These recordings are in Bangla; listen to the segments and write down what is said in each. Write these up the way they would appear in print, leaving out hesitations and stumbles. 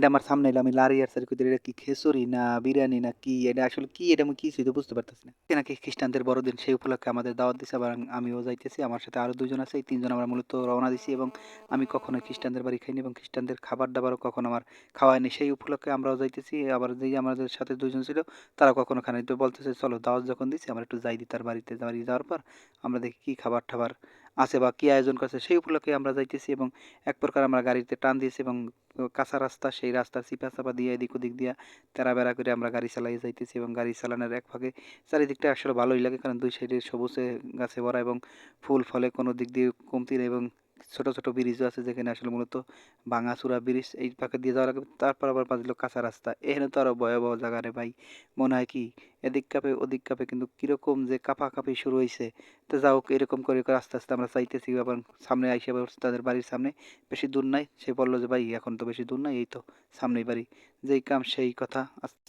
এটা আমার সামনে এলো, আমি লাড়ি আর কইতে এটা কি খিচুড়ি না বিরিয়ানি না কি? এটা আসলে কি? এটা আমি কিছুই তো বুঝতে পারতেছি না। এটা নাকি খ্রিস্টানদের বড়দিন, সেই উপলক্ষে আমাদের দাওয়াত দিছে, আবার আমিও যাইতেছি। আমার সাথে আরো ২ জন আছে। এই ৩ জন আমরা মূলত রওনা দিছি এবং আমি কখনোই খ্রিস্টানদের বাড়ি খাইনি এবং খ্রিস্টানদের খাবার-দাবারও কখনো আমার খাওয়া হয়নি। সেই উপলক্ষে আমরাও যাইতেছি। আবার যেই আমাদের সাথে ২ জন ছিল তারা কখনো খায় নাই। তো বলতেছে, "চলো দাওয়াত যখন দিছি আমরা একটু যাই দি তার বাড়িতে।" বাড়ি যাওয়ার পর আমরা দেখি কি খাবার-টাবার আছে বা কি আয়োজন করছে সেই উপলক্ষে আমরা যাইতেছি এবং এক প্রকার আমরা গাড়িতে টান দিয়েছি এবং কাঁচা রাস্তা, সেই রাস্তার চিপা-চাপা দিয়ে এদিক ওদিক দিয়া তেড়া-বেড়া করে আমরা গাড়ি চালাইয়া যাইতেছি এবং গাড়ি চালানোর এক ফাঁকে চারিদিকটা আসলে ভালোই লাগে, কারণ ২ সাইডে সবুজে গাছে ভরা এবং ফুল ফলে কোনো দিক দিয়ে কমতি নেই এবং ছোট, ছোট ব্রিজও আছে যেখানে আসলে মূলত ভাঙাচোরা ব্রিজ, এই ফাঁকে দিয়ে যাওয়া লাগে। তারপর আবার বাজলো কাঁচা রাস্তা। এখানে তো আরো ভয়াবহ জায়গা রে ভাই। মনে হয় কি এদিক কাঁপে ওদিক কাঁপে, কিন্তু কিরকম যে কাঁপাকাঁপি শুরু হইছে। তো যা হোক এরকম করে আস্তে, আস্তে আমরা যাইতেছি এবং সামনে আইসা পড়ছি তাদের বাড়ির সামনে। বেশি দূর নাই। সে বলল যে, "ভাই এখন তো বেশি দূর নাই, এই তো সামনেই বাড়ি।" যেই কাম সেই কথা।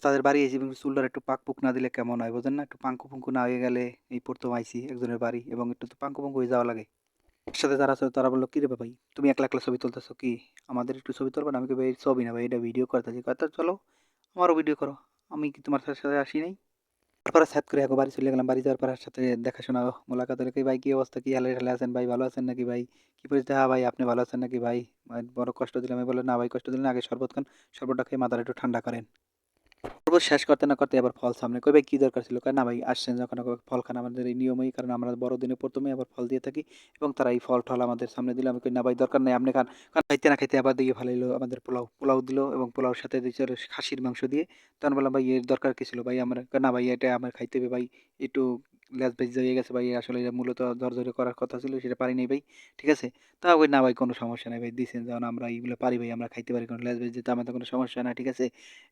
তাদের বাড়ি আইছি এবং চুলটার একটু পাক-পুক না দিলে কেমন হয় বোঝেন না? একটু পাংকু-পুংকু না হয়ে গেলে, এই ১ম আইছি একজনের বাড়ি এবং একটু তো পাংকু-পুংকু হয়ে যাওয়া লাগে। আমার সাথে যারা ছিল তারা বলল, "কিরে ভাই তুমি একলা, একলা ছবি তুলতেছো কি? আমাদের একটু ছবি তুলবা না?" আমি কই, "ভাই ছবি না ভাই, এটা ভিডিও করতেছি।" কয়, "তা চলো আমারও ভিডিও করো। আমি কি তোমার সাথে আসি নাই?" তারপরে হ্যাট করে বাড়ি চলে গেলাম। বাড়ি যাওয়ার পর এর সাথে দেখাশোনা মোলাকাত হলো। "কি ভাই কি অবস্থা? কি হালে আছেন ভাই? ভালো আছেন নাকি ভাই? কি পরিস্থিতি? হ্যাঁ ভাই আপনি ভালো আছেন নাকি ভাই? বড় কষ্ট দিলাম।" আমি বললাম, "না ভাই কষ্ট দিলেন না। আগে শরবত খান। শরবতটা খেয়ে মাথাটা একটু ঠান্ডা করেন।" শরবত শেষ করতে না করতে আবার ফল সামনে। কই, "ভাই কি দরকার ছিল?" কয়, "না ভাই আসছেন যখন ফল খান, আমাদের এই নিয়মই, কারণ আমরা বড়দিনে ১ম এ আবার ফল দিয়ে থাকি এবং তারা এই ফল-টল আমাদের সামনে দিল।" আমি কই, "না ভাই দরকার নাই, আপনি খান।" কারণ খাইতে না খাইতে আবার দিয়ে ফালাইলো আমাদের পোলাও। পোলাও দিল এবং পোলাওর সাথে দিছে হলো খাসির মাংস দিয়ে। তখন বললাম, "ভাই এর দরকার কি ছিল ভাই আমার?" কয়, "না ভাই এটা আমার খাইতে হবে ভাই। একটু লেজ বেজ হয়ে গেছে ভাই। আসলে এটা মূলত ঝরঝরে করার কথা ছিল, সেটা পারি নাই ভাই। ঠিক আছে?" তা কই, "না ভাই কোনো সমস্যা নাই ভাই। দিছেন যখন আমরা এইগুলো পারি ভাই, আমরা খাইতে পারি। কোনো লেজ বেজ দিতে আমাদের কোনো সমস্যা না। ঠিক আছে?"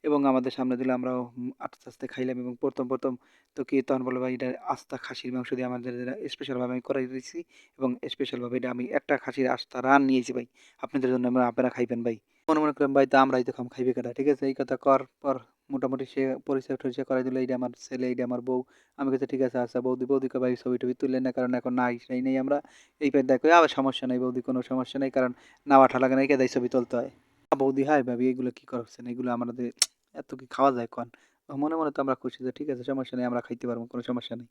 এবং আমাদের সামনে দিল, আমরাও আস্তে, আস্তে খাইলাম এবং ১ম তো কি তখন বলল, "ভাই এটা আস্তা খাসির মাংস দিয়ে আমাদের এটা স্পেশালভাবে আমি করাই দিয়েছি এবং স্পেশালভাবে এটা আমি একটা খাসির আস্তা রান নিয়েছি ভাই। আপনাদের জন্য আপনারা খাইবেন ভাই।" মনে করলাম ভাই তো আমরাই তো খাইবে কেডা? ঠিক আছে? এই কথা কওয়ার পর মোটামুটি সে পরিচয়-টরিচয় করাই দিল। এইটা আমার ছেলে, এইটা আমার বউ। আমি কইছি, "ঠিক আছে আচ্ছা বৌদি।" বৌদি কয়, "ভাই ছবি-টবি তুলেন না, কারণ এখন নাই নাই আমরা।" এই পেট কই, "আবার সমস্যা নাই বৌদি, কোনো সমস্যা নাই। কারণ নেওয়া-ঠা লাগে না, একাই ছবি তুলতে হয়।" বৌদি, "হাই ভাবি এগুলো কি করছেন? এগুলো আমাদের এত কি খাওয়া যায় কন?" মনে, মনে তো আমরা খুশি যে ঠিক আছে সমস্যা নেই, আমরা খাইতে পারবো, কোনো সমস্যা নেই।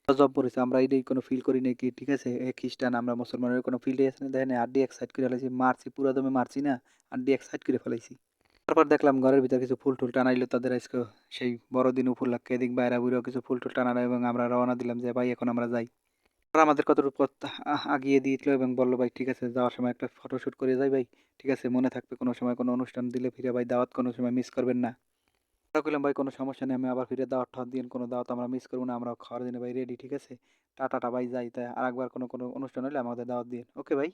গজব পড়েছে, আমরা এটাই কোনো ফিল করি নাই কি, ঠিক আছে? খ্রিস্টান আমরা মুসলমানের কোনো ফিলই আছে না, দেখেন হাড্ডি এক সাইড করে ফেলাইছি, মারছি পুরা দমে মারছি না, হাড্ডি এক সাইড করে ফেলাইছি। তারপর দেখলাম ঘরের ভিতর কিছু ফুল-টুল টানাইলো তাদের আজকে সেই বড়দিন উপলক্ষে, এদিক বাইরা বুইড়াও কিছু ফুল-টুল টানানো এবং আমরা রওনা দিলাম যে ভাই এখন আমরা যাই। ওরা আমাদের কতটুকু পথ আগিয়ে দিয়েছিল এবং বলল, "ভাই ঠিক আছে যাওয়ার সময় একটা ফটোশুট করে যাই ভাই। ঠিক আছে মনে থাকবে কোনো সময় কোনো অনুষ্ঠান দিলে ফিরে ভাই দাওয়াত কোনো সময় মিস করবেন না।" আমরা কইলাম, "ভাই কোনো সমস্যা নেই। আমি আবার ফিরে দাওয়াত-টাওয়াত দিয়েন। কোনো দাওয়াত আমরা মিস করব না। আমরা খাওয়ার জন্য ভাই রেডি। ঠিক আছে? টাটা ভাই যাই। তাই আরেকবার কোনো অনুষ্ঠান হইলে আমাদের দাওয়াত দিয়েন। ওকে ভাই?"